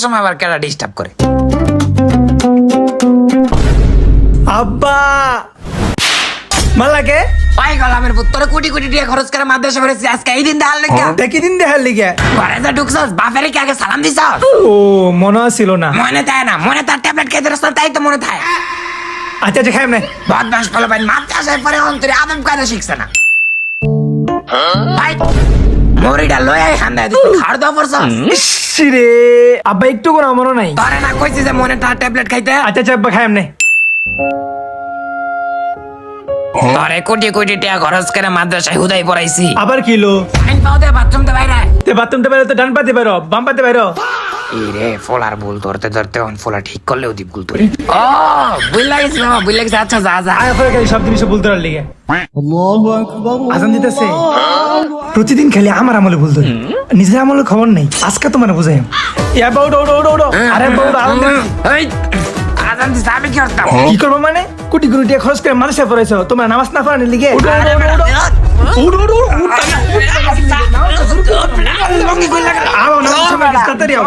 সময় আবার কেডা ডিস্টার্ব করে। আব্বা মালাকে ওই গোলামের পুত্র কোটি কোটি টাকা খরচ করে মাদ্রাসা করেছি, আজকে এই দিন দেখার লেগে দেখি দিন দেখার লিগে ঘরে যা ঢুকছস বাপের কি আগে সালাম দিছস? ও মনে ছিল না। মনে থাকে না, মনে তার ট্যাবলেট খাইতে রাস্তা তাই তো মনে থাকে। আচ্ছা আচ্ছা খাই না। বদমাস ফলো ভাই মাদ্রাসায় পরে অন্তরে আদম কায়দা শিখছে না। ভাই মরিটা লয়ে হান্দা দিতে খাড় দাও পড়ছস। রে আব্বা একটু করে আমারও নাই। তোরে না কইছি যে মনে তার ট্যাবলেট খাইতে? আচ্ছা আচ্ছা আব্বা খাই না। তোরে কোটি কোটি টাকা খরচ করে মাদ্রাসায় হুদাই পড়াইছি, আবার কিলো আইন পাও দে বাথরুম তে বাইরে। তে বাথরুমটা বাইরে তো ডান পাতে পারো বাম পাতে পারো। রে ফোলার ভুল ধরতে ধরতে অন ফোলা ঠিক করলেও দি ভুল ধরে। ও ভুল লাগিস বাবা, ভুল লাগিস। আচ্ছা যা যা। আয় পরে খালি সব জিনিস বলতে পারার লিগে আজান দিতেছে। প্রতিদিন খালি আমার আমলে ভুল ধরে, নিজের আমলে খবর নেই। আজকে তোমার বুঝাই ইয়া বাউড ওড়ো ওড়ো ওড়ো। আরে বাউড এই আজান দিছে আমি কি করতাম? কি করবো মানে কোটি কোটি টাকা খরচ করে মাদ্রাসা পড়াইছো, তোমার নামাজ না পড়ানোর লিগে। আরো নামাজ সময় তাড়াতাড়ি আও।